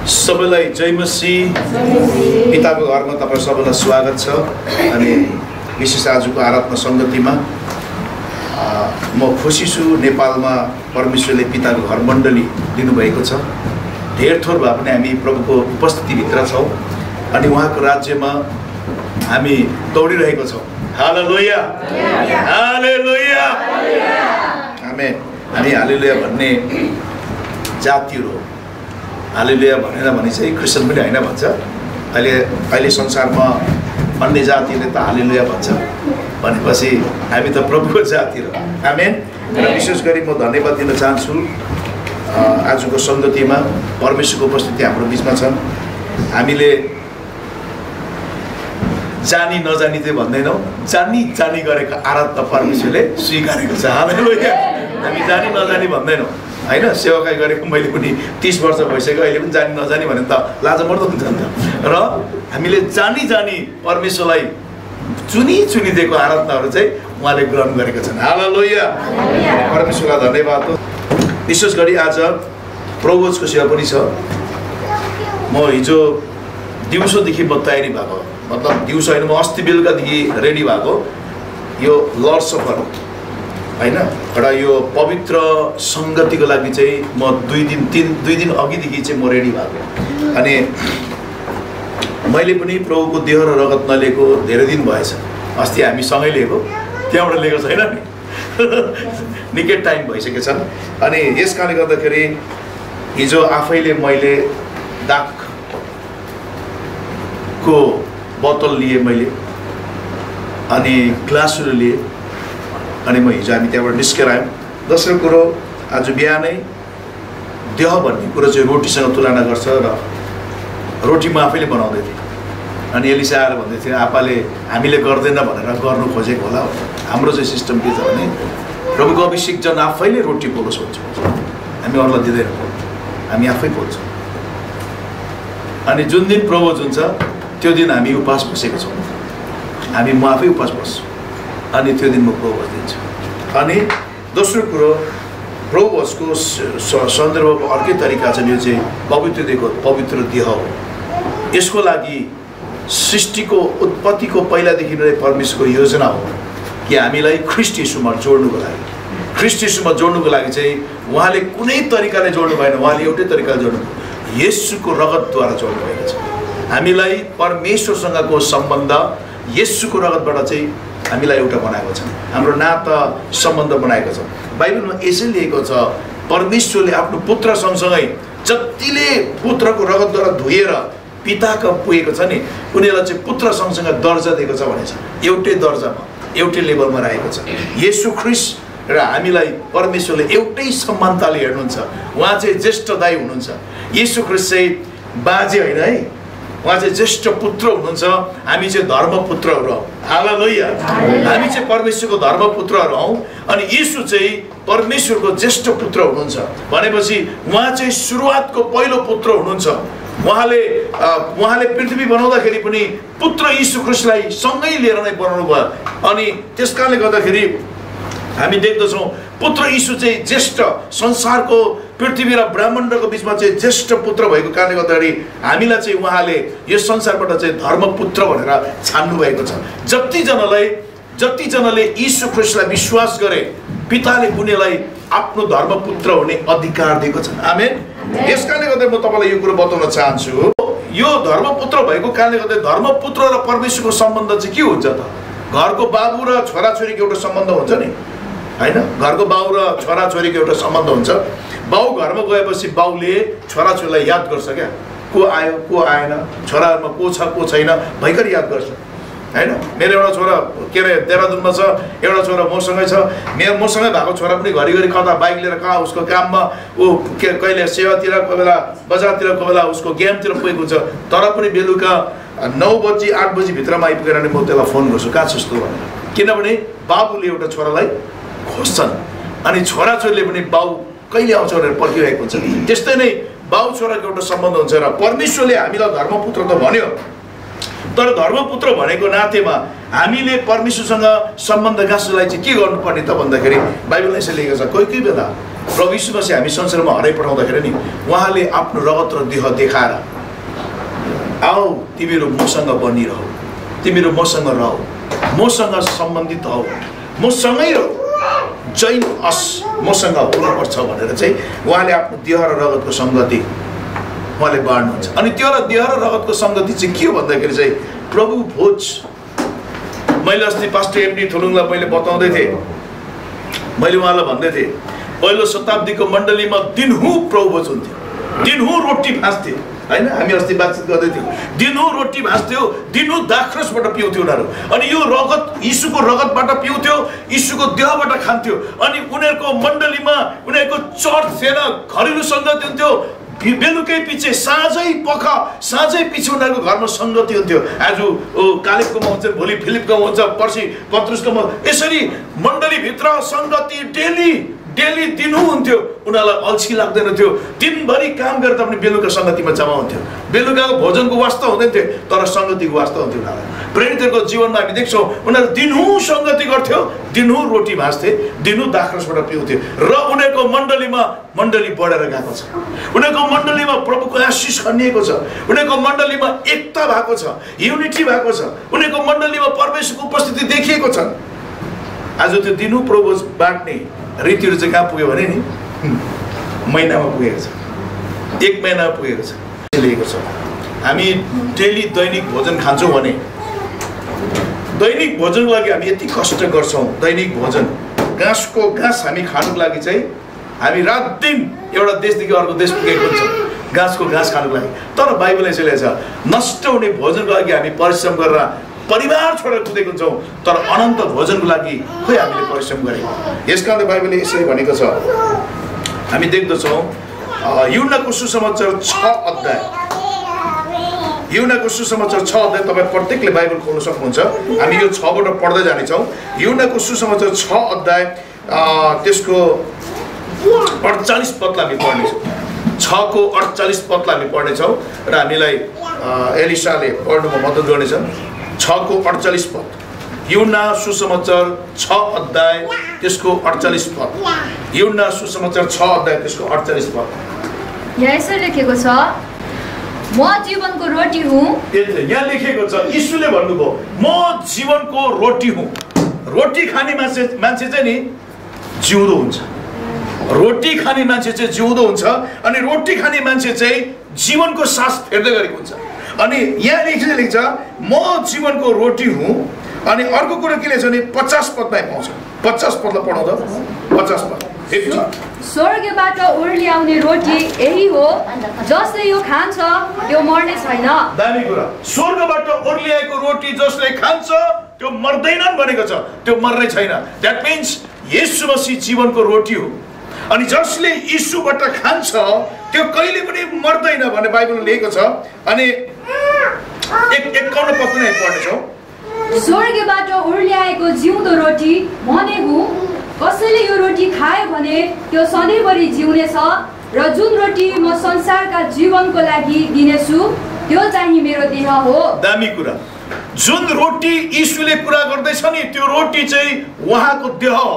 सबैलाई जय मसीह। पिताको घरमा तपाईँ सबैलाई स्वागत छ। अनि विशेष आजको आराधना सङ्गतिमा म खुसी छु। नेपालमा परमेश्वरले पिताको घर मण्डली दिनुभएको छ। धेर थोर भए पनि हामी प्रभुको उपस्थितिभित्र छौँ अनि उहाँको राज्यमा हामी दौडिरहेको छौँ। हालेलुया, हालेलुया, आमेन। हामी हालेलुया भन्ने जातिहरू हो। हालेलुया भनेर भने चाहिँ क्रिस्चियन पनि होइन भन्छ। अहिले संसारमा अन्य जातिले त हालेलुया भन्छ भनेपछि हामी त प्रभुको जाति हो। आमेन। र विशेष गरी म धन्यवाद दिन चाहन्छु आजको सङ्गतिमा परमेश्वरको उपस्थिति हाम्रो बिचमा छन्। हामीले जानी नजानी चाहिँ भन्दैनौँ, जानी जानी गरेको आराधना परमेश्वरले स्वीकारेको छ। हालेलुया। हामी जानी नजानी भन्दैनौँ होइन। सेवाकाई गरेको मैले पनि 30 वर्ष भइसक्यो, अहिले पनि जानी नजानी भने त लाजमर्दो हुन्छ नि त। र हामीले जानी जानी परमेश्वरलाई चुनी दिएको आराधनाहरू चाहिँ उहाँले ग्रहण गरेका छन्। हालेलुया, परमेश्वरलाई धन्यवाद हो। विशेष गरी आज प्रभुजको सेवा पनि छ। म हिजो दिउँसोदेखि म तयारी भएको, मतलब दिउँसो होइन, म अस्ति बेलुकादेखि रेडी भएको। यो लर्ड सफर होइन, एउटा यो पवित्र सङ्गतिको लागि चाहिँ म दुई दिन अघिदेखि चाहिँ म रेडी भएको। अनि मैले पनि प्रभुको देह र रगत नलिएको धेरै दिन भएछ। अस्ति हामी सँगै लिएको, त्यहाँबाट लिएको छैन नि। निकै टाइम भइसकेको छ। अनि यस कारणले गर्दाखेरि हिजो आफैले मैले दागको बोतल लिएँ मैले, अनि ग्लासहरू लिएँ। अनि म हिजो हामी त्यहाँबाट निस्केर आयौँ। दोस्रो कुरो, आज बिहानै देह भन्ने कुरो चाहिँ रोटीसँग तुलना गर्छ र रोटी म आफैले बनाउँदै थिएँ। अनि एलिसा आएर भन्दै थियो आपाले हामीले गर्दैन भनेर गर्नु खोजेको होला। हाम्रो चाहिँ सिस्टम के छ भने प्रभुको अभिषेक जन आफैले रोटी पोलोस् भन्छ। हामी अरूलाई दिँदैनौँ, हामी आफै पोल्छौँ। अनि जुन दिन प्रभु हुन्छ त्यो दिन हामी उपास बसेको छौँ। म आफै उपास बस्छु अनि त्यो दिन म प्रभु दिन्छु। अनि दोस्रो कुरो, प्रभुको सन्दर्भको अर्कै तरिका छ। यो चाहिँ पवित्र देह हो। यसको लागि सृष्टिको उत्पत्तिको पहिलादेखि नै परमेश्वरको योजना हो कि हामीलाई ख्रीष्ट येशूमा जोड्नुको लागि। ख्रीष्ट येशूमा जोड्नुको लागि चाहिँ उहाँले कुनै तरिकाले जोड्नु भएन, उहाँले एउटै तरिकाले जोड्नु, येशूको रगतद्वारा जोड्नु भएको छ। हामीलाई परमेश्वरसँगको सम्बन्ध येशूको रगतबाट चाहिँ हामीलाई एउटा बनाएको छ। हाम्रो नाता सम्बन्ध बनाएको छ। बाइबलमा यसै लेखेको छ, परमेश्वरले आफ्नो पुत्र सँगसँगै जतिले पुत्रको रगतद्वारा धोएर पिताको पुगेको छ नि, उनीहरूलाई चाहिँ पुत्र सँगसँगै दर्जा दिएको छ भनेको छ। एउटै दर्जामा, एउटै लेभलमा राखेको छ। येशू ख्रीष्ट र हामीलाई परमेश्वरले एउटै समानताले हेर्नुहुन्छ। उहाँ चाहिँ ज्येष्ठ दाइ हुनुहुन्छ। येशू ख्रीष्ट चाहिँ बाजे होइन है, उहाँ चाहिँ ज्येष्ठ पुत्र हुनुहुन्छ। हामी चाहिँ धर्मपुत्रहरू हौँ। हालेलुया, हामी चाहिँ परमेश्वरको धर्मपुत्रहरू हौँ। अनि येशू चाहिँ परमेश्वरको ज्येष्ठ पुत्र हुनुहुन्छ भनेपछि उहाँ चाहिँ सुरुवातको पहिलो पुत्र हुनुहुन्छ। उहाँले पृथ्वी बनाउँदाखेरि पनि पुत्र येशू ख्रीष्टलाई सँगै लिएर नै बनाउनु भयो। अनि त्यस कारणले गर्दाखेरि हामी देख्दछौँ पुत्र येशू चाहिँ ज्येष्ठ, संसारको पृथ्वी र ब्रह्माण्डको बिचमा चाहिँ ज्येष्ठ पुत्र भएको कारणले गर्दाखेरि हामीलाई चाहिँ उहाँले यो संसारबाट चाहिँ धर्मपुत्र भनेर छान्नु भएको छ। जतिजनाले येशू ख्रीष्टलाई विश्वास गरे पिताले उनीलाई आफ्नो धर्मपुत्र हुने अधिकार दिएको छ। आमेन। यस कारणले गर्दा म तपाईँलाई यो कुरो बताउन चाहन्छु, यो धर्मपुत्र भएको कारणले गर्दा धर्मपुत्र र परमेश्वरको सम्बन्ध चाहिँ के हुन्छ त? घरको बाबु र छोराछोरीको एउटा सम्बन्ध हुन्छ नि होइन। घरको बाउ र छोराछोरीको एउटा सम्बन्ध हुन्छ। बाउ घरमा गएपछि बाउले छोराछोरीलाई याद गर्छ क्या, को आयो को आएन, छोराहरूमा को छ को छैन भयङ्कर याद गर्छ होइन। मेरो एउटा छोरा के अरे देहरादुनमा छ, एउटा छोरा मसँगै छ। मसँगै भएको छोरा पनि घरिघरि कता बाइक लिएर कहाँ उसको काममा ऊ कहिले सेवातिर, कोही बेला बजारतिर, कोही बेला उसको गेमतिर पुगेको हुन्छ। तर पनि बेलुका 9 बजी 8 बजी भित्रमा आइपुगेर नि म त्यसलाई फोन गर्छु कहाँ छ यस्तो भनेर। किनभने बाबुले एउटा छोरालाई खोज्छन् अनि छोराछोरीले पनि बाउ कहिले आउँछ भनेर पर्खिरहेको हुन्छ। त्यस्तै नै बाउ छोराको एउटा सम्बन्ध हुन्छ। र परमेश्वरले हामीलाई धर्मपुत्र त भन्यो, तर धर्मपुत्र भनेको नातेमा हामीले परमेश्वरसँग सम्बन्ध गाँस्नलाई चाहिँ के गर्नुपर्ने त भन्दाखेरि बाइबलमा यसले लेखेको छ, कोही बेला प्रभु यीशु मसीह हामी संसारमा हराइ पठाउँदाखेरि नि उहाँले आफ्नो रगत र देह देखाएर आओ तिमीहरू मसँग बनिरह, तिमीहरू मसँग रह, मसँग सम्बन्धित हौ, मसँगै रह, जैन अस मसँग हुनुपर्छ भनेर चाहिँ उहाँले आफ्नो देह र रगतको सङ्गति उहाँले बाँड्नुहुन्छ। अनि त्यो देह र रगतको सङ्गति चाहिँ के हो भन्दाखेरि चाहिँ प्रभु भोज। मैले अस्ति पास्टर एमडी थुलुङलाई मैले बताउँदै थिएँ, मैले उहाँलाई भन्दै थिएँ पहिलो शताब्दीको मण्डलीमा दिनहुँ प्रभु भोज हुन्थ्यो, दिनहुँ रोटी भाँच्थ्यो होइन। हामी अस्ति बातचित गर्दै थियौँ, दिनहुँ रोटी भाँच्थ्यो, दिनहुँ दाखरसबाट पिउँथ्यो उनीहरू। अनि यो रगत यीशुको रगतबाट पिउँथ्यो, यीशुको देहबाट खान्थ्यो। अनि उनीहरूको मण्डलीमा उनीहरूको चर्च थिएन, घरेलु सङ्गति हुन्थ्यो। बेलुकै पछि साँझै पख साँझै पछि उनीहरूको घरमा सङ्गति हुन्थ्यो। आज कालेबकोमा हुन्छ, भोलि फिलिपकोमा हुन्छ, पर्सि पत्रुसकोमा, यसरी मण्डलीभित्र सङ्गति डेली दिनु हुन्थ्यो। उनीहरूलाई अल्छी लाग्दैन थियो, दिनभरि काम गरेर पनि बेलुका सङ्गतिमा जम्मा हुन्थ्यो। बेलुकाको भोजनको वास्ता हुँदैन थियो तर सङ्गतिको वास्ता हुन्थ्यो उनीहरूलाई। प्रेरितहरूको जीवनमा हामी देख्छौँ उनीहरू दिनहुँ सङ्गति गर्थ्यो, दिनहुँ रोटी भाँच्थे, दिनहुँ दाखरसबाट पिउँथ्यो र उनीहरूको मण्डलीमा मण्डली बढेर गएको छ। उनीहरूको मण्डलीमा प्रभुको आशिष खनिएको छ, उनीहरूको मण्डलीमा एकता भएको छ, युनिटी भएको छ, उनीहरूको मण्डलीमा परमेश्वरको उपस्थिति देखिएको छ। आज त्यो दिनहुँ प्रभु बाँड्ने रीतिहरू चाहिँ कहाँ पुग्यो भने नि महिनामा पुगेको छ, 1 महिनामा पुगेको छ, लिएको छ। हामी डेली दैनिक भोजन खान्छौँ भने दैनिक भोजनको लागि हामी यति कष्ट गर्छौँ। दैनिक भोजन घाँस हामी खानुको लागि चाहिँ हामी रात दिन एउटा देशदेखि अर्को देश पुगेको हुन्छौँ घाँस खानुको लागि। तर बाइबलले यसले छ नष्ट हुने भोजनको लागि हामी परिश्रम गरेर परिवार छोडेर कुदेको हुन्छौँ, तर अनन्त भोजनको लागि खोइ हामीले परिश्रम गरेको। यसकारण बाइबलले यसरी भनेको छ, हामी देख्दछौँ यूहन्नाको सुसमाचार 6 अध्याय, यूहन्नाको सुसमाचार 6 अध्याय। तपाईँ प्रत्येकले बाइबल खोल्न सक्नुहुन्छ, हामी यो 6बाट पढ्दै जानेछौँ। यूहन्नाको सुसमाचार 6 अध्याय त्यसको 48 पदलाई हामी पढ्नेछौँ। 6को 48 पदलाई हामी पढ्नेछौँ र हामीलाई एलिसाले पढ्नुमा मद्दत गर्नेछन्। 6को 48 पद, यूहन्ना सुसमाचार 6 अध्याय त्यसको 48 पद। यूहन्ना सुसमाचार 6 अध्याय त्यसको 48 पद। यहाँ यसरी लेखेको छ, म जीवनको रोटी हुँ। यहाँ लेखेको छ यीशुले भन्नुभयो म जीवनको रोटी हुँ। रोटी खाने मान्छे चाहिँ नि जिउँदो हुन्छ, रोटी खाने मान्छे चाहिँ जिउँदो हुन्छ। अनि रोटी खाने मान्छे चाहिँ जीवनको सास फेर्दै गरेको हुन्छ। अनि यहाँ लेख्छ म जीवनको रोटी हुँ। अनि अर्को कुरो के लेख्छ भने 50 पदमा पाउँछ। 50 पदलाई पढाउँदा 50 पद, स्वर्गबाट उर्ली आउने रोटी यही हो, जसले यो खान्छ त्यो मर्ने छैन। दामी कुरा, स्वर्गबाट उर्लिएको रोटी जसले खान्छ त्यो मर्दैनन् भनेको छ, त्यो मर्ने छैन। द्याट मिन्स येशू मसीह जीवनको रोटी हो। अनि जसले यीशुबाट खान्छ त्यो कहिले पनि मर्दैन भन्ने बाइबलले लेखेको छ। अनि 51 पद नै पढ्नेछौँ। स्वर्गबाट उर्ल्याएको जिउँदो रोटी म नै हुँ, कसैले यो रोटी खायो भने त्यो सधैँभरि जिउनेछ र जुन रोटी म संसारका जीवनको लागि दिनेछु त्यो चाहिँ मेरो देह हो। दामी कुरा, जुन रोटी यीशुले कुरा गर्दैछ नि त्यो रोटी चाहिँ उहाँको देह हो।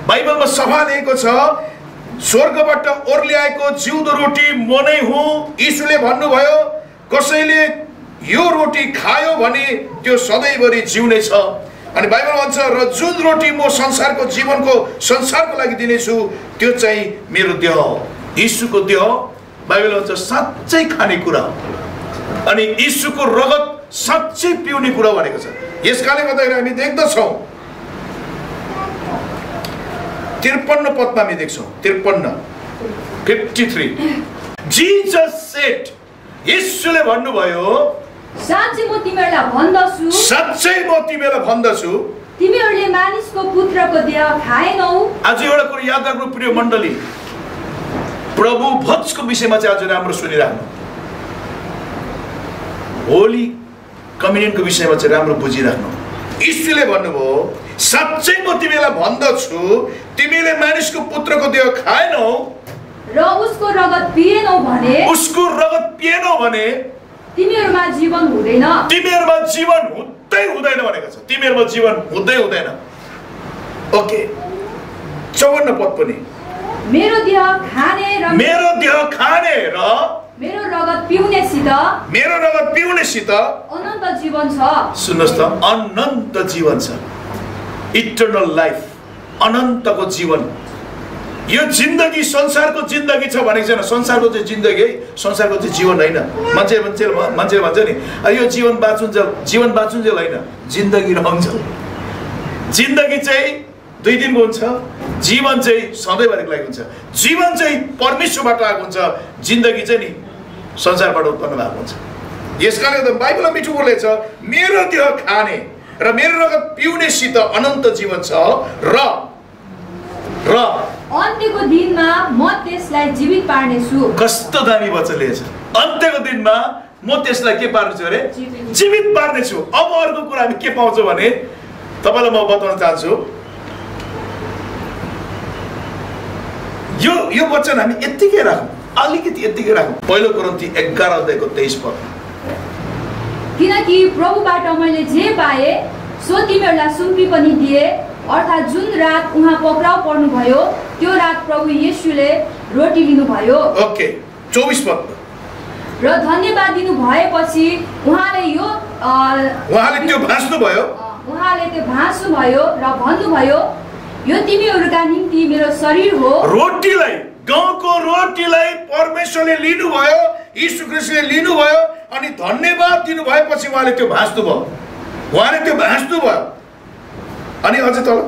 बाइबलमा सफा लेखेको छ स्वर्गबाट ओर्ल्याएको जिउँदो रोटी म नै हुँ। यीशुले भन्नुभयो कसैले यो रोटी खायो भने त्यो सधैँभरि जिउनेछ। अनि बाइबल भन्छ र जुन रोटी म संसारको लागि दिनेछु त्यो चाहिँ मेरो देह हो। यीशुको देह बाइबल भन्छ साँच्चै खाने कुरा हो। अनि यीशुको रगत साँच्चै पिउने कुरा भनेको छ। यसकारणले गर्दाखेरि हामी देख्दछौँ 53 पदमा हामी देख्छौँ 53 जीसस सेड, यीशुले भन्नुभयो साँच्चै म तिमीहरूलाई भन्दछु तिमीहरूले मानिसको पुत्रको देह खाएनौ। आज एउटा कुरा याद राख्नु प्रिय मण्डली, प्रभु भोजको विषयमा चाहिँ आज राम्रो सुनिराख्नु, होली कम्युनियनको विषयमा चाहिँ राम्रो बुझिराख्नु। यीशुले भन्नुभयो साँच्चै म तिमीलाई भन्दछु तिमीले मानिसको पुत्रको देह खाएनौ र उसको रगत पिएनौ भने तिमीहरूमा जीवन हुँदैन। तिमीहरूमा जीवन हुँदैन भनेको छ। तिमीहरूमा जीवन हुँदैन। ओके 54 पद पनि मेरो देह खाने र मेरो देह खाने र मेरो रगत पिउनेसित अनन्त जीवन छ। सुन्नुहोस् त, अनन्त जीवन छ, इटर्नल लाइफ, अनन्तको जीवन। यो जिन्दगी संसारको जिन्दगी छ भनेको छैन। संसारको चाहिँ जिन्दगी है, संसारको चाहिँ जीवन होइन। मान्छे भन्छ नि यो जीवन बाँचुन्जेल होइन, जिन्दगी रहन्छ। जिन्दगी चाहिँ 2 दिनको हुन्छ, जीवन चाहिँ सधैँभरिको लागि हुन्छ। जीवन चाहिँ परमेश्वरबाट आएको हुन्छ, जिन्दगी चाहिँ नि संसारबाट उत्पन्न भएको हुन्छ। यसकारण त बाइबलमा मिठो बोलेको छ, मेरो देह खाने र मेरो रगत पिउनेसित अनन्त जीवन छ र अन्त्यको दिनमा म त्यसलाई जीवित पार्नेछु। कस्तो दामी वचन लेखेछ। अन्त्यको दिनमा म त्यसलाई के पार्नेछु अरे? जीवित पार्नेछु। अब अर्को कुरा हामी के पाउँछौँ भने तपाईँलाई म बताउन चाहन्छु। यो वचन हामी यत्तिकै राखौँ, अलिकति यत्तिकै राखौँ। पहिलो कोरिन्थी 11 अध्यायको 23 पद। किनकि प्रभुबाट मैले जे पाएँ सो तिमीहरूलाई सुम्पी पनि दिए, अर्थात् जुन रात उहाँ पक्राउ पर्नुभयो त्यो रात प्रभु येशूले रोटी लिनुभयो। ओके, 24 पद। र धन्यवाद दिनु भएपछि उहाँले त्यो भाँच्नुभयो र भन्नुभयो, यो तिमीहरूका निम्ति मेरो शरीर हो। रोटीलाई, गाउँको रोटीलाई परमेश्वरले लिनुभयो, यीशु ख्रीष्टले लिनुभयो अनि धन्यवाद दिनु भएपछि उहाँले त्यो भाँच्नुभयो। अनि अझै तल,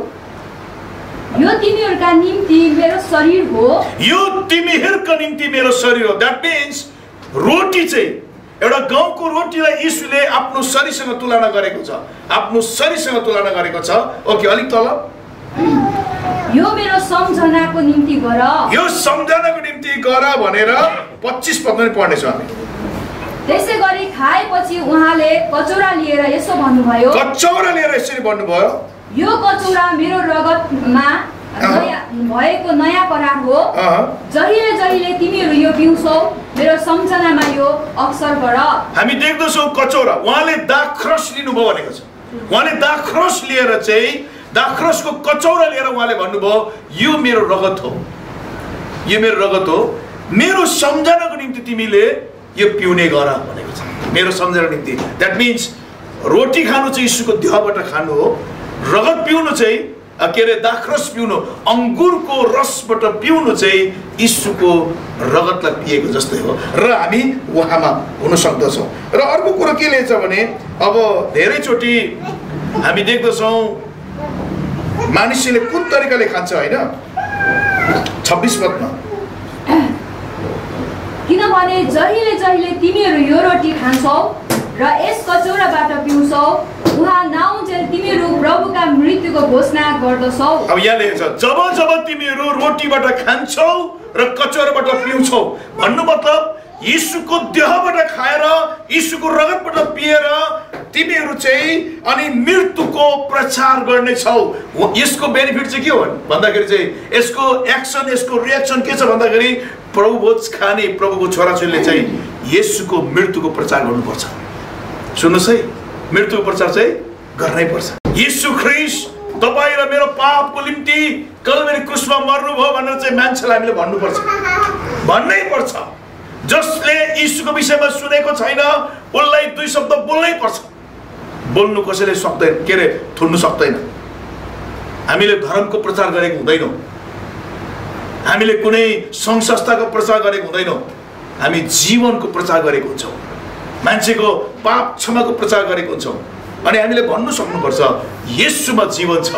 यो तिमीहरूका निम्ति मेरो शरीर हो। यो तिमीहरूका निम्ति मेरो शरीर हो। द्याट मिन्स रोटी चाहिँ एउटा गाउँको रोटीलाई यीशुले आफ्नो शरीरसँग तुलना गरेको छ, आफ्नो शरीरसँग तुलना गरेको छ। ओके, अलिक तल, यो मेरो सम्झनाको निम्ति गर, यो सम्झनाको निम्ति गर भनेर 25 पद पनि पढ्नेछौँ हामी। त्यसै गरी खाएपछि उहाँले कचौरा लिएर यसो भन्नुभयो, यो कचौरा मेरो रगतमा भएको नयाँ करार हो। जहिले जहिले तिमीहरू यो पिउँछौ मेरो सम्झनामा यो अक्सर गर। हामी देख्दछौँ कचौरा, उहाँले दाखरस लिनुभयो भनेको छ। उहाँले दाखरस लिएर चाहिँ दाखरसको कचौरा लिएर उहाँले भन्नुभयो, यो मेरो रगत हो, यो मेरो रगत हो, मेरो सम्झनाको निम्ति तिमीले यो पिउने गर भनेको छ। मेरो सम्झनाको निम्ति। द्याट मिन्स रोटी खानु चाहिँ यीशुको देहबाट खानु हो, रगत पिउनु चाहिँ के अरे दाखरस पिउनु, अङ्गुरको रसबाट पिउनु चाहिँ यीशुको रगतलाई पिएको जस्तै हो र हामी उहाँमा हुन सक्दछौँ। र अर्को कुरो के लेख्छ भने अब धेरैचोटि हामी देख्दछौँ मानिसले कुन तरिकाले खान्छ होइन। 26 पदमा, किनभने जहिले जहिले तिमीहरू यो रोटी खान्छौ र यस कचौराबाट पिउँछौ, उहाँ नआउन्जेल तिमीहरू प्रभुका मृत्युको घोषणा गर्दछौ। अब यहाँ लेखेको छ, जब जब तिमीहरू रोटीबाट खान्छौ र कचौराबाट पिउँछौ, भन्नु मतलब यीशुको देहबाट खाएर यीशुको रगतबाट पिएर तिमीहरू चाहिँ अनि मृत्युको प्रचार गर्नेछौ। यसको बेनिफिट चाहिँ के हो भन्दाखेरि चाहिँ यसको एक्सन, यसको रिएक्सन के छ भन्दाखेरि प्रभु भोज खाने प्रभुको छोराछोरीले चाहिँ येशूको मृत्युको प्रचार गर्नुपर्छ। सुन्नुहोस् है, मृत्युको प्रचार चाहिँ गर्नै पर्छ। यीशु ख्रीष्ट तपाईँ र मेरो पापको निम्ति कल्भरी क्रुसमा मर्नुभयो भनेर चाहिँ मान्छेलाई हामीले भन्नै पर्छ। जसले यीशुको विषयमा सुनेको छैन उसलाई 2 शब्द बोल्नै पर्छ। बोल्नु कसैले सक्दैन, के अरे थुन्नु सक्दैन। हामीले धर्मको प्रचार गरेको हुँदैनौँ, हामीले कुनै सङ्घ संस्थाको प्रचार गरेको हुँदैनौँ, हामी जीवनको प्रचार गरेको हुन्छौँ, मान्छेको पाप क्षमाको प्रचार गरेको हुन्छौँ। अनि हामीले भन्नु सक्नुपर्छ, येशूमा जीवन छ,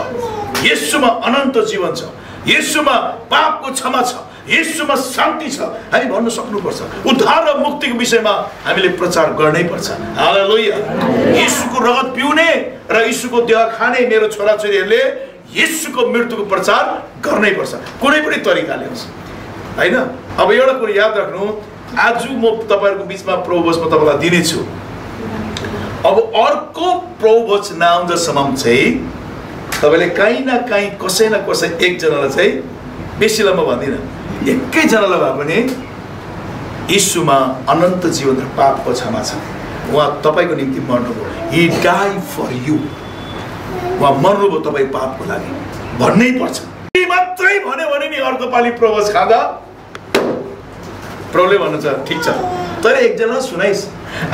येशूमा अनन्त जीवन छ, येशूमा पापको क्षमा छ, येशूमा शान्ति छ। हामी भन्नु सक्नुपर्छ। उद्धार र मुक्तिको विषयमा हामीले प्रचार गर्नै पर्छ। हालेलुया। येशूको रगत पिउने र येशूको देह खाने मेरो छोराछोरीहरूले येशूको मृत्युको प्रचार गर्नै पर्छ, कुनै पनि तरिकाले होस् हैन। अब एउटा कुरा याद राख्नु, आज म तपाईहरुको बीचमा प्रभुभोज म तपाईलाई दिनेछु। अब अर्को प्रभुभोज नआउँदासम्म चाहिँ तपाईले कहीँ न कहीँ कसै न कसै एकजनालाई चाहिँ, बेसीलाई म भन्दिनँ, एकैजनालाई भए पनि यीशुमा अनन्त जीवन र पापको क्षमा छ। उहाँ तपाईको निम्ति मर्नुभयो, ही डाइड फर यु, उहाँ मर्नुभयो तपाईँ पापको लागि भन्नै पर्छ। मात्रै भन्यो भने नि अर्को पालि प्रभुज खाँदा प्रभुले भन्नुहुन्छ ठिक छ तर एकजना सुनाइस्।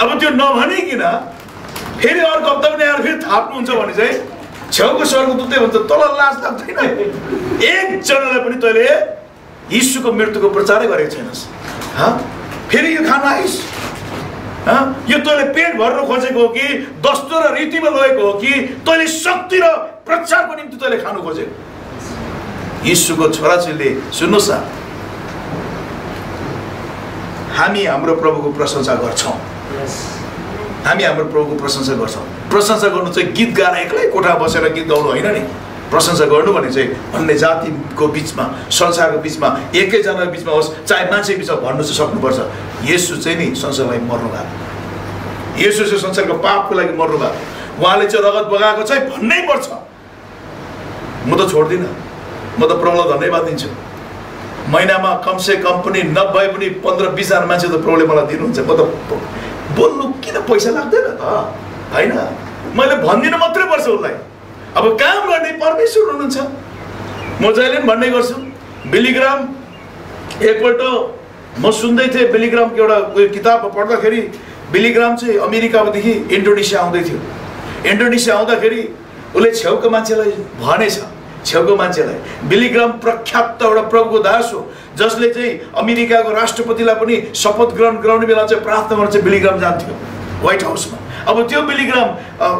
अब त्यो नभनिकन फेरि अर्को हप्ता पनि आएर फेरि थाप्नुहुन्छ भने चाहिँ छेउको स्वर्गदूतले भन्छ तँलाई लाज लाग्दैन? एकजनालाई पनि तैँले यीशुको मृत्युको प्रचारै गरेको छैनस्, फेरि यो खान आइस्? यो तैँले पेट भर्न खोजेको हो कि दस्तुर र रीतिमा लगेको हो कि तैँले शक्ति र प्रचारको निम्ति तैँले खानु खोजेको? यीशुको छोराछोरीले सुन्नुहोस् न, हामी हाम्रो प्रभुको प्रशंसा गर्छौँ, हामी हाम्रो प्रभुको प्रशंसा गर्छौँ। प्रशंसा गर्नु चाहिँ गीत गाएर एक्लै कोठा बसेर गीत गाउनु होइन नि। प्रशंसा गर्नु भने चाहिँ अन्य जातिको बिचमा, संसारको बिचमा, एकैजनाको बिचमा होस् चाहे मान्छे बिचमा भन्नु चाहिँ सक्नुपर्छ येशू चाहिँ नि संसारलाई मर्नु भएको, येशू चाहिँ संसारको पापको लागि मर्नु भएको, उहाँले चाहिँ रगत बगाएको चाहिँ भन्नै पर्छ। म त छोड्दिनँ, म त प्रभुलाई धन्यवाद दिन्छु। महिनामा कमसे कम पनि नभए पनि 15-20 जना मान्छे त प्रभुले मलाई दिनुहुन्छ। म त बोल्नु किन पैसा लाग्दैन त होइन, मैले भनिदिनु मात्रै पर्छ उसलाई। अब काम गर्ने परमेश्वर हुनुहुन्छ। म जहिले पनि भन्ने गर्छु, बिलिग्राम एकपल्ट म सुन्दै थिएँ, बिलिग्रामको एउटा उयो किताब पढ्दाखेरि बिलिग्राम चाहिँ अमेरिकादेखि इन्डोनेसिया आउँदै थियो। इन्डोनेसिया आउँदाखेरि उसले छेउको मान्छेलाई भनेछ, छेउको मान्छेलाई बिलिग्राम प्रख्यात एउटा प्रभुको दास हो जसले चाहिँ अमेरिकाको राष्ट्रपतिलाई पनि शपथ ग्रहण गराउने बेला चाहिँ प्रार्थना गर्न चाहिँ बिलिग्राम जान्थ्यो व्हाइट हाउसमा। अब त्यो बिलिग्राम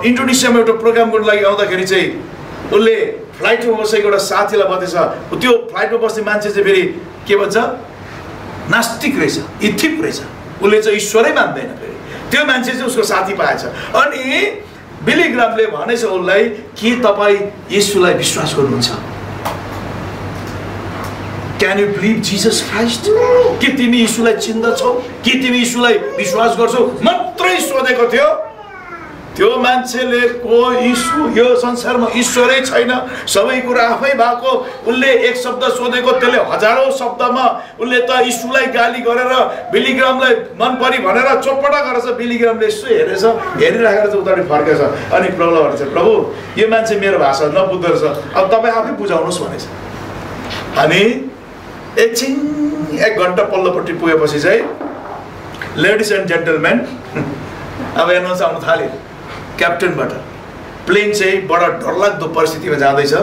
इन्डोनेसियामा एउटा प्रोग्राम गर्नु लागि आउँदाखेरि चाहिँ उसले फ्लाइटमा बसेको एउटा साथीलाई बतेछ। त्यो फ्लाइटमा बस्ने मान्छे चाहिँ फेरि के भन्छ नास्तिक रहेछ, इथिप रहेछ, उसले चाहिँ ईश्वरै मान्दैन। फेरि त्यो मान्छे चाहिँ उसको साथी पाएछ। अनि बिलिग्रामले भनेछ उसलाई के तपाईँ येशूलाई विश्वास गर्नुहुन्छ? Can you believe Jesus Christ? के तिमी यीशुलाई चिन्दछौ? के तिमी यीशुलाई विश्वास गर्छौ? मात्रै सोधेको थियो। त्यो मान्छेले को यीशु यो संसारमा ईश्वरै छैन, सबै कुरा आफै भएको, उसले एक शब्द सोधेको त्यसले हजारौं शब्दमा उसले त यीशुलाई गाली गरेर बिलिग्रामलाई मन परि भनेर चोपटा गरेछ। बिलिग्रामले यसो हेरेछ, हेरिराखेर चाहिँ उतापट्टि फर्केछ। अनि प्रभुलाई भनेछ प्रभु यो मान्छे मेरो भाषा नबुझ्दो रहेछ, अब तपाईँ आफै बुझाउनुहोस् भनेछ। अनि एकछिन 1 घन्टा पल्लोपट्टि पुगेपछि चाहिँ लेडिज एन्ड जेन्टलमेन अब हेर्नुहोस् आउनु थाल्यो। क्याप्टनबाट प्लेन चाहिँ बडा डरलाग्दो परिस्थितिमा जाँदैछ।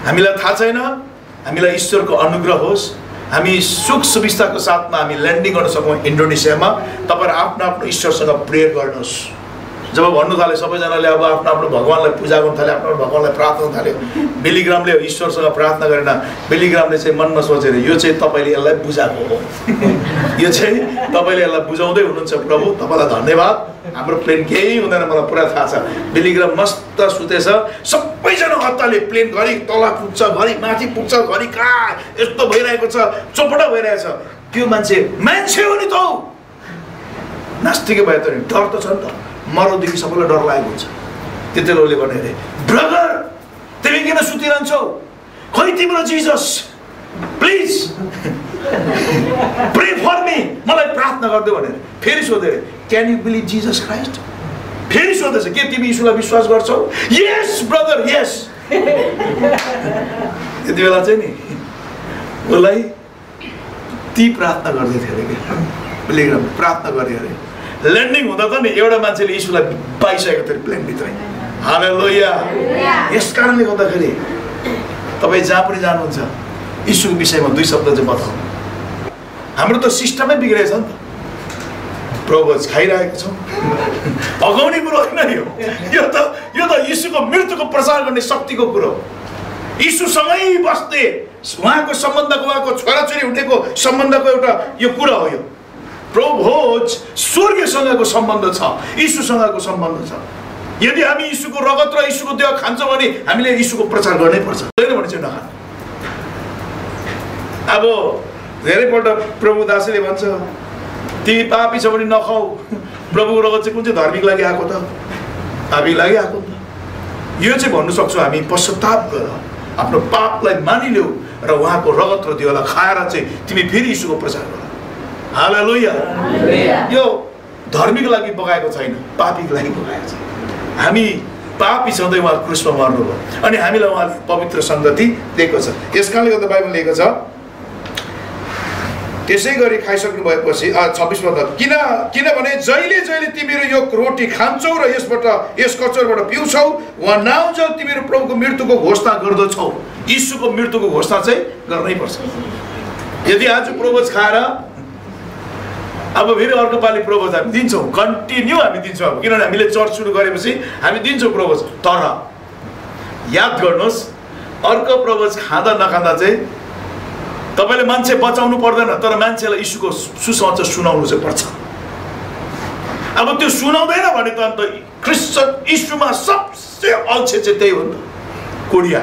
हामीलाई थाहा छैन, हामीलाई ईश्वरको अनुग्रह होस्, हामी सुख सुविस्ताको साथमा हामी ल्यान्डिङ गर्न सकौँ इन्डोनेसियामा। तपाईँहरू आफ्नो आफ्नो ईश्वरसँग प्रेयर गर्नुहोस्। जब भन्नु थाल्यो सबैजनाले अब आफ्नो आफ्नो भगवान्लाई पूजा गर्न थाल्यो, आफ्नो भगवान्लाई प्रार्थना थाल्यो। बिलिग्रामले ईश्वरसँग प्रार्थना गरेन। बिलिग्रामले चाहिँ मनमा सोचेर यो चाहिँ तपाईँले यसलाई बुझाएको हो, यो चाहिँ तपाईँले यसलाई बुझाउँदै हुनुहुन्छ प्रभु, तपाईँलाई धन्यवाद। हाम्रो प्लेन केही हुँदैन, मलाई पुरा थाहा छ। बिलिग्राम मस्त सुतेछ, सबैजना हत्ताले प्लेन घरि तल पुग्छ, घरि माथि पुग्छ, घरि कहाँ यस्तो भइरहेको छ, चोपटा भइरहेछ। त्यो मान्छे हो नि त, नास्तिकै भयो त, डर त छ नि त, मरौदेखि सबैलाई डर लागेको हुन्छ। त्यति बेला उसले भने अरे ब्रदर तिमी किन सुतिरहन्छौ? खोइ तिम्रो Jesus please pray for me, मलाई प्रार्थना गरिदेऊ भनेर फेरि सोधे अरे can you believe Jesus Christ? फेरि सोधेछ के तिमी यीशुलाई विश्वास गर्छौ? Yes brother yes. त्यति बेला चाहिँ नि उसलाई ती प्रार्थना गर्दै थियो अरे, बिलिग्राम प्रार्थना गरे अरे। ल्यान्डिङ हुँदा त नि एउटा मान्छेले यीशुलाई पाइसकेको थियो प्लेनभित्रै। हालेलुया। यस कारणले गर्दाखेरि तपाईँ जहाँ पनि जानुहुन्छ यीशुको विषयमा 2 शब्द चाहिँ बताउनु। हाम्रो त सिस्टमै बिग्रेछ नि त, प्रभु खाइरहेको छौँ, भगाउने कुरो होइन यो त यीशुको मृत्युको प्रचार गर्ने शक्तिको कुरो। यीशुसँगै बस्ने उहाँको सम्बन्धको, उहाँको छोराछोरी हुनेको सम्बन्धको एउटा यो कुरा हो। यो प्रभोज स्वर्गसँगको सम्बन्ध छ, यीशुसँगको सम्बन्ध छ। यदि हामी यीशुको रगत र यीशुको देह खान्छौँ भने हामीले यीशुको प्रचार गर्नै पर्छ, भने चाहिँ नखानु। अब धेरैपल्ट प्रभु दासले भन्छ तिमी पापी छ भने नखाऊ। प्रभुको रगत चाहिँ कुन चाहिँ धार्मिक लागि आएको त? पापीको लागि आएको त। यो चाहिँ भन्नु सक्छौँ हामी पश्चाताप गर, आफ्नो पापलाई मानिलिऊ र उहाँको रगत र देहलाई खाएर चाहिँ तिमी फेरि यीशुको प्रचार गर। हालेलुया। यो धर्मीको लागि बगाएको छैन, पापीको लागि बगाएको छ। हामी पापी छँदै उहाँ क्रुसमा मर्नुभयो अनि हामीलाई उहाँले पवित्र सङ्गति दिएको छ। यस कारणले गर्दा बाइबल लेखेको छ त्यसै गरी खाइसक्नु भएपछि 26 पद किनभने जहिले जहिले तिमीहरू यो रोटी खान्छौ र यस कचौराबाट पिउँछौ वा नाउँछौ तिमीहरू प्रभुको मृत्युको घोषणा गर्दछौ। यीशुको मृत्युको घोषणा चाहिँ गर्नै पर्छ। यदि आज प्रोभोज खाएर अब फेरि अर्को पालि प्रोभोज हामी दिन्छौँ, कन्टिन्यू हामी दिन्छौँ। अब किनभने हामीले चर्च सुरु गरेपछि हामी दिन्छौँ प्रोभोज। तर याद गर्नुहोस् अर्को प्रोभोज खाँदा नखाँदा चाहिँ तपाईँले मान्छे बचाउनु पर्दैन, तर मान्छेलाई यीशुको सुसमाचार सुनाउनु चाहिँ पर्छ। अब त्यो सुनाउँदैन भने त अन्त क्रिस्चियन यीशुमा सबसे अल्छे चाहिँ त्यही हो नि त, कोडिया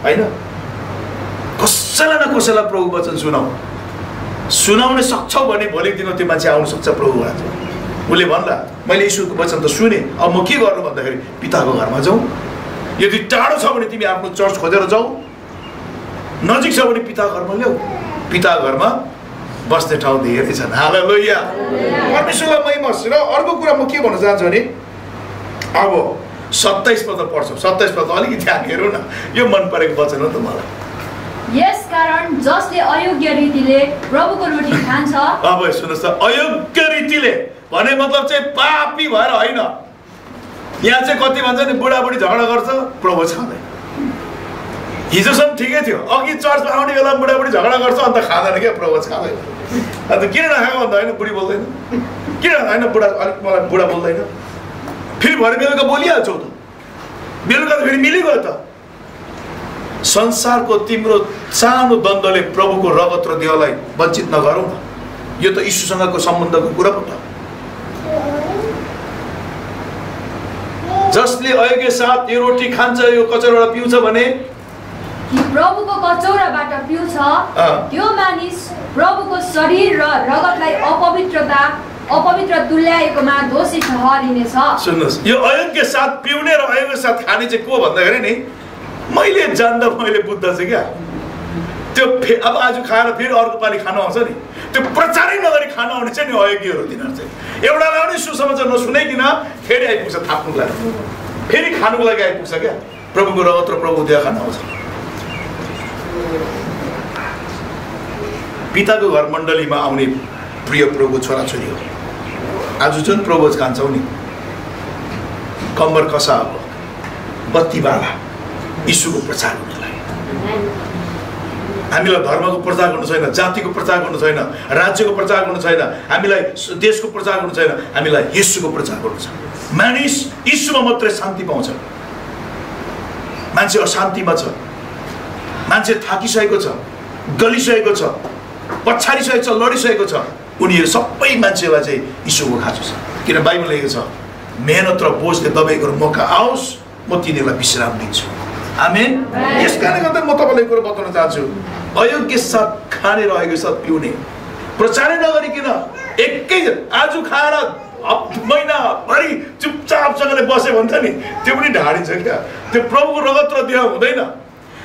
होइन। कसैलाई न कसैलाई प्रभु वचन सुनाउन सक्छौ भने भोलिको दिनमा त्यो मान्छे आउनु सक्छ प्रभुबाट। उसले भन्ला मैले यीशुको वचन त सुने, अब म के गर्नु भन्दाखेरि पिताको घरमा जाउँ। यदि टाढो छ भने तिमी आफ्नो चर्च खोजेर जाऊ, नजिक छ भने पिता घरमा ल्याऊ। पिता घरमा बस्ने ठाउँ धेरै छन्। हालेलुया, परमेश्वरलाई महिमा होस्। र अर्को कुरा म के भन्न चाहन्छु भने अब 27 पद पढ्छौँ। 27 पद अलिकति ध्यान हेरौँ न, यो मन परेको वचन हो त मलाई। यसकारण जसले अयोग्य रीतिले प्रभुको रोटी खान्छ। अब सुन्नुहोस् त, अयोग्य रीतिले भने मतलब चाहिँ पापी भएर होइन। यहाँ चाहिँ कति भन्छ नि बुढाबुढी झगडा गर्छ प्रभु खाँदैन। हिजोसम्म ठिकै थियो, अघि चर्चमा आउने बेला बुढाबुढी झगडा गर्छ अन्त खाँदैन क्या प्रभु खाँदैन। अन्त किन नखाएको भन्दा होइन बुढी बोल्दैन, किन होइन बुढा अलिक मलाई बुढा बोल्दैन, फेरि भरे बेलुका बोलिहाल्छौ त, बेलुका त फेरि मिलिगयो त। संसारको तिम्रो सानो द्वन्द्वले प्रभुको रगत र देहलाई वञ्चित नगरौँ न। यो त यीशुसँगको सम्बन्धको कुरा पो त। जसले अयोग्य साथ यो रोटी खान्छ यो कचौराबाट पिउँछ भने प्रभुको कचौराबाट पिउँछ त्यो मानिस प्रभुको शरीर र रगतलाई अपवित्र तुल्याएकोमा दोषी ठहरिनेछ। सुन्नुहोस्, यो अयोग्य साथ पिउने र अयोग्य साथ खाने चाहिँ को भन्दाखेरि नि मैले जान्दा मैले बुझ्दा चाहिँ क्या त्यो अब आज खाएर फेरि अर्को पालि खानु आउँछ नि, त्यो प्रचारै नगरी खानु आउने चाहिँ नि अयोग्यहरू। तिनीहरू चाहिँ एउटालाई पनि सुसमाचार नसुनाइकन फेरि आइपुग्छ थाप्नुको लागि, फेरि खानुको लागि आइपुग्छ क्या। प्रभुको रगत र प्रभुको देह खान आउँछ। पिताको घर मण्डलीमा आउने प्रिय प्रभुको छोराछोरी हो। आज जुन प्रभोज खान्छौ नि कम्बर कसा अब बत्तीवाला यीशुको प्रचार गर्नको लागि। हामीलाई धर्मको प्रचार गर्नु छैन, जातिको प्रचार गर्नु छैन, राज्यको प्रचार गर्नु छैन, हामीलाई देशको प्रचार गर्नु छैन, हामीलाई यीशुको प्रचार गर्नु छ। मानिस यीशुमा मात्रै शान्ति पाउँछ। मान्छे अशान्तिमा छ, मान्छे थाकिसकेको छ, गलिसकेको छ, पछाडिसकेको छ, लडिसकेको छ। उनीहरू सबै मान्छेलाई चाहिँ यीशुको खाँचो छ। किन बाइबल लेखेको छ मेहनत र बोझले दबाईको मौका आओस् म तिनीहरूलाई विश्राम दिन्छु। आमेन। यस कारणले गर्दा म तपाईँलाई कुरो बताउन चाहन्छु, अयोग्य साथ खाने र अयोग्य साथ पिउने प्रचारै नगरिकन एकै आज खाएर महिनाभरि चुपचापसँगले बस्यो भन्छ नि त्यो पनि ढाडिन्छ क्या। त्यो प्रभुको रगत र देह हुँदैन।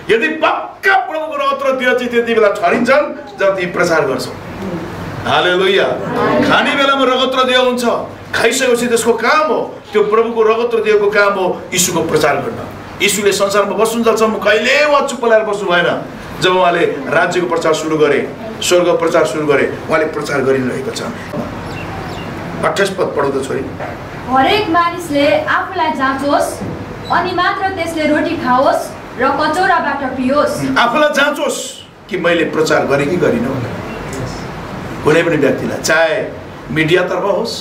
यदि पक्का प्रभुको रगत र देह चाहिँ त्यति बेला ठहरिन्छन् जब तिमी प्रचार गर्छौ। हालेलुया। खाने बेलामा रगत र देह हुन्छ, खाइसकेपछि त्यसको काम हो त्यो प्रभुको रगत र देहको काम हो यीशुको प्रचार गर्न। यीशुले संसारमा बस्नुन्जेलसम्म कहिले उहाँ चुप्प लगाएर बस्नु भएन। जब उहाँले राज्यको प्रचार सुरु गरे, स्वर्गको प्रचार सुरु गरे, उहाँले प्रचार गरिरहेको छ। 28 पद पढ्दा छोरी, हरेक मानिसले आफूलाई जाँचोस् अनि मात्र त्यसले रोटी खाओस् र कचौराबाट पियोस्। आफूलाई जाँचोस् कि मैले प्रचार गरेँ कि गरिनँ भनेर। कुनै पनि व्यक्तिलाई, चाहे मिडियातर्फ होस्,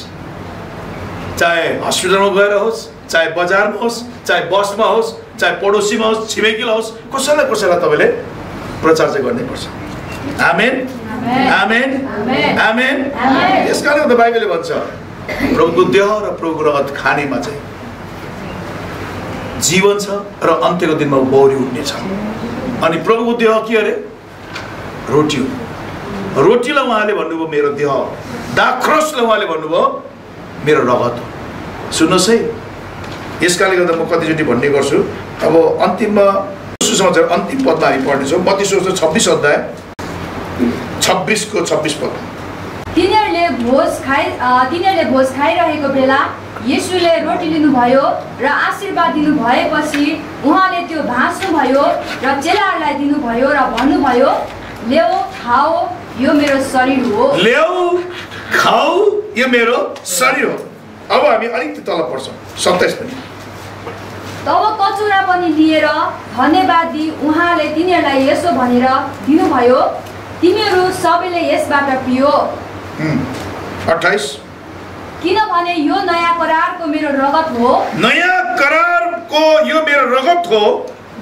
चाहे हस्पिटलमा गएर होस्, चाहे बजारमा होस्, चाहे बसमा होस्, चाहे पडोसीमा होस्, छिमेकीमा होस्, कसैलाई तपाईँले प्रचार चाहिँ गर्नैपर्छ। आमेन आमेन आमेन। यस कारणले त बाइबलले भन्छ प्रभुको देह र प्रभुको रगत खानेमा चाहिँ जीवन छ र अन्त्यको दिनमा बौरी उठ्नेछ। अनि प्रभुको देह के अरे? रोटी हो। रोटीलाई उहाँले भन्नुभयो मेरो देह, दाखरसलाई उहाँले भन्नुभयो मेरो रगत हो। सुन्नुहोस् है, यस कारणले गर्दा म कतिचोटि भन्ने गर्छु। अब अन्तिममा सुसमाचार अन्तिम पदमा हामी पढ्नेछौँ। मत्ती सुसमाचार 26 अध्याय 26 को 26 पद। तिनीहरूले भोज खाइरहेको बेला येशूले रोटी लिनुभयो र आशीर्वाद दिनुभएपछि उहाँले त्यो भाँच्नुभयो र चेलाहरूलाई दिनुभयो र भन्नुभयो, ल्याऊ खाऊ, यो मेरो शरीर हो। ल्याऊ खाऊ, यो मेरो शरीर हो। अब हामी अलिकति तल पढ्छौँ 27 पनि। तब कचौरा पनि लिएर धन्यवाद दिई उहाँले तिनीहरूलाई यसो भनेर दिनुभयो, तिमीहरू सबैले यसबाट पियो। 28 किनभने यो नयाँ करारको मेरो रगत हो। नयाँ करारको यो मेरो रगत हो,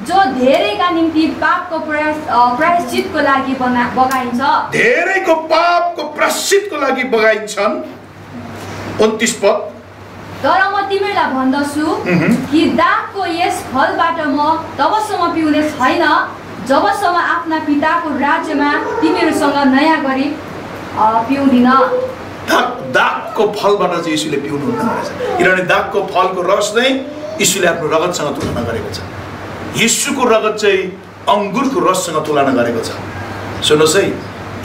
जो धेरैका निम्ति पापको प्रायश्चितको लागि बगाइन्छ। धेरैको पापको प्रायश्चितको लागि बगाइन्छन्। 29 पद। तर म तिमीहरूलाई भन्दछु कि दागको यस फलबाट म तबसम्म पिउने छैन जबसम्म आफ्ना पिताको राज्यमा तिमीहरूसँग नयाँ गरी पिउँदिन। दागको फलबाट चाहिँ यीशुले पिउनुहुन्न रहेछ, किनभने दागको फलको रस नै यीशुले आफ्नो रगतसँग तुलना गरेको छ। यीशुको रगत चाहिँ अङ्गुरको रससँग तुलना गरेको छ। सुन्नुहोस् है,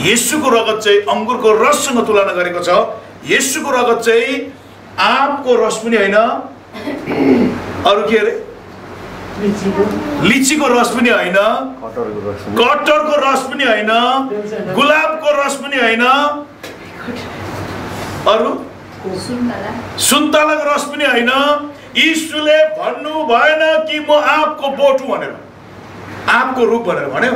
यीशुको रगत चाहिँ अङ्गुरको रससँग तुलना गरेको छ। यीशुको रगत चाहिँ आँपको रस पनि होइन, अरू के अरे लिचीको रस पनि होइन, कटहरको रस पनि होइन, गुलाबको रस पनि होइन, अरू सुन्तलाको रस पनि होइन। यीशुले भन्नु भएन कि म आँपको बोट हुँ भनेर, आँपको रुख भनेर भन्यो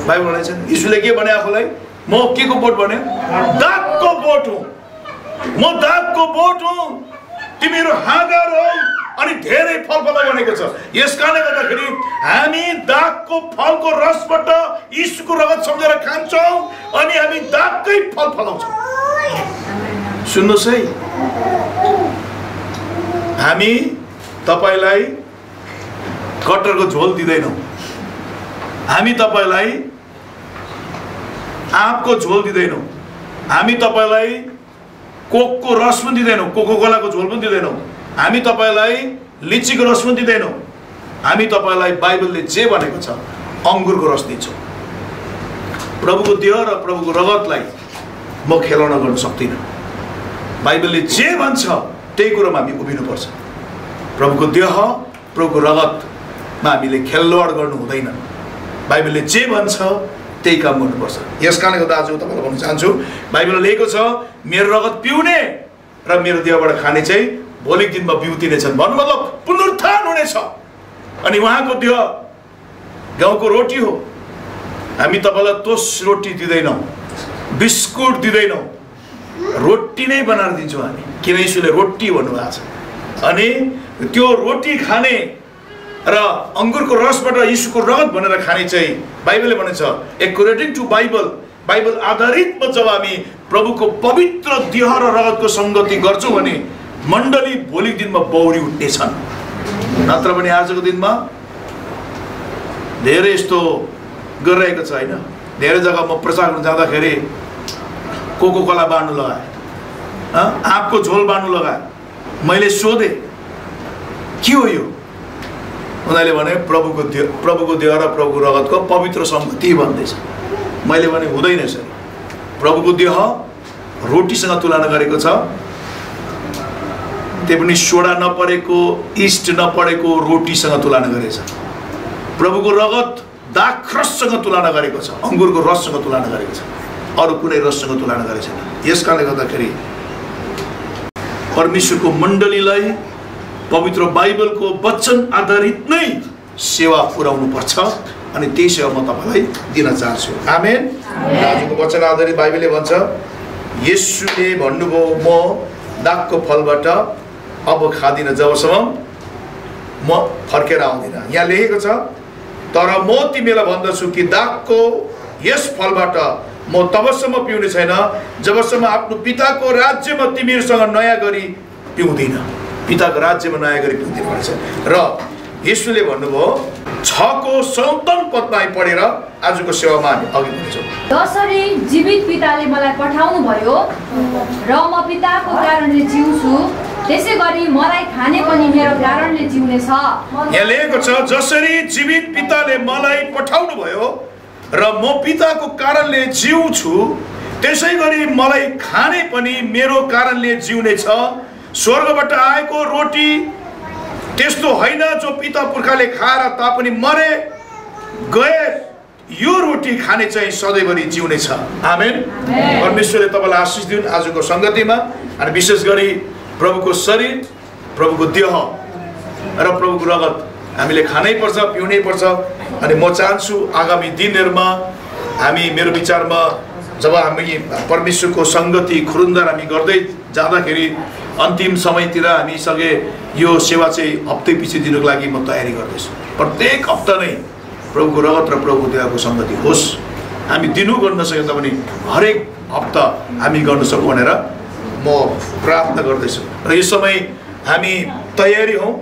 बाइबल भनेको छ। यीशुले के भने आफूलाई? म के को बोट भन्यो? दागको बोट हुँ, म दागको बोट हुँ, तिमीहरू हाँगार हो अनि धेरै फल फलाउ भनेको छ। यस कारणले गर्दाखेरि हामी दागको फलको रसबाट यीशुको रगत सम्झेर खान्छौँ अनि हामी दागकै फल फलाउँछौँ। सुन्नुहोस् है, हामी तपाईलाई कटहरको झोल दिँदैनौँ, हामी तपाईलाई आँपको झोल दिँदैनौँ, हामी तपाईलाई कोकको रस पनि दिँदैनौँ, कोको कोलाको झोल पनि दिँदैनौँ, हामी तपाईलाई लिचीको रस पनि दिँदैनौँ, हामी तपाईलाई बाइबलले जे भनेको छ अङ्गुरको रस दिन्छौँ। प्रभुको देह र प्रभुको रगतलाई म खेलौना गर्न सक्दिनँ। बाइबलले जे भन्छ त्यही कुरोमा हामी उभिनुपर्छ। प्रभुको देह प्रभुको रगतमा हामीले खेलवाड गर्नु हुँदैन। बाइबलले जे भन्छ त्यही काम गर्नुपर्छ। यस कारणले गर्दा आज तपाईँलाई भन्न चाहन्छु, बाइबलमा लेखेको छ मेरो रगत पिउने र मेरो देहबाट खाने चाहिँ भोलिको दिनमा बिउतिनेछन्। भन्नु मतलब पुनरुत्थान हुनेछ। अनि उहाँको देह गाउँको रोटी हो। हामी तपाईँलाई तोस रोटी दिँदैनौँ, बिस्कुट दिँदैनौँ, रोटी नै बनाएर दिन्छौँ हामी, किन यीशुले रोटी भन्नुभएको छ। अनि त्यो रोटी खाने र अङ्गुरको रसबाट यीशुको रगत भनेर खाने चाहिँ बाइबलले भनेछ एक्युरेटिङ टु बाइबल, बाइबल आधारितमा जब हामी प्रभुको पवित्र देह र रगतको सङ्गति गर्छौँ भने मण्डली भोलिको दिनमा बौरी उठ्नेछन्। नत्र भने आजको दिनमा धेरै यस्तो गरिरहेको छ होइन। धेरै जग्गा म प्रचार गर्न जाँदाखेरि कोको कोला बाँड्नु लगाए, आँपको झोल बाँड्नु लगाए। मैले सोधेँ के हो यो? उनीहरूले भने प्रभुको देह र प्रभुको रगतको पवित्र सङ्गति भन्दैछ। मैले भने हुँदैन यसरी। प्रभुको देह रोटीसँग तुलना गरेको छ, त्यही पनि सोडा नपरेको, इस्ट नपरेको रोटीसँग तुलना गरेको छ। प्रभुको रगत दाखरससँग तुलना गरेको छ, अङ्गुरको रससँग तुलना गरेको छ, अरू कुनै रससँग तुलना गरेको छैन। यस कारणले गर्दाखेरि परमेश्वरको मण्डलीलाई पवित्र बाइबलको वचन आधारित नै सेवा पुर्याउनु पर्छ अनि त्यही सेवा म तपाईँलाई दिन चाहन्छु। आमेन। आजको वचन आधारित बाइबलले भन्छ येशूले भन्नुभयो म दागको फलबाट अब खादिनँ जबसम्म म फर्केर आउँदिनँ। यहाँ लेखेको छ तर म तिमीलाई भन्दछु कि दागको यस फलबाट म तबसम्म पिउने छैन जबसम्म आफ्नो पिताको राज्यमा तिमीहरूसँग नयाँ गरी पिउँदिन। पिताको राज्यमा नयाँ गरी पिउँदिन भन्छ। र येशूले भन्नुभयो 6को 57 पदमा पढेर आजको सेवामा हामी अघि बढ्छौँ। जसरी जीवित पिताले मलाई पठाउनु भयो र म पिताको कारणले जिउँछु त्यसै गरी मलाई खाने पनि मेरो कारणले जिउनेछ। यहाँ लेखेको छ जसरी जीवित पिताले मलाई पठाउनु भयो र म पिताको कारणले जिउँछु त्यसै गरी मलाई खाने पनि मेरो कारणले जिउने छ। स्वर्गबाट आएको रोटी त्यस्तो होइन जो पिता पुर्खाले खाएर तापनि मरे गए, यो रोटी खाने चाहिँ सधैँभरि जिउने छ। आमेन। परमेश्वरले तपाईँलाई आशिष दिउन् आजको सङ्गतिमा। अनि विशेष गरी प्रभुको शरीर, प्रभुको देह र प्रभुको रगत हामीले खानै पर्छ, पिउनै पर्छ। अनि म चाहन्छु आगामी दिनहरूमा हामी, मेरो विचारमा, जब हामी परमेश्वरको सङ्गति खुरुन्दर हामी गर्दै जाँदाखेरि अन्तिम समयतिर हामीसँगै यो सेवा चाहिँ हप्तै पछि दिनुको लागि म तयारी गर्दैछु। प्रत्येक हप्ता नै प्रभुको रगत र प्रभुको देहको सङ्गति होस्। हामी दिनु गर्न नसके तापनि हरेक हप्ता हामी गर्न सकौँ भनेर म प्रार्थना गर्दैछु। र यो समय हामी तयारी हौँ।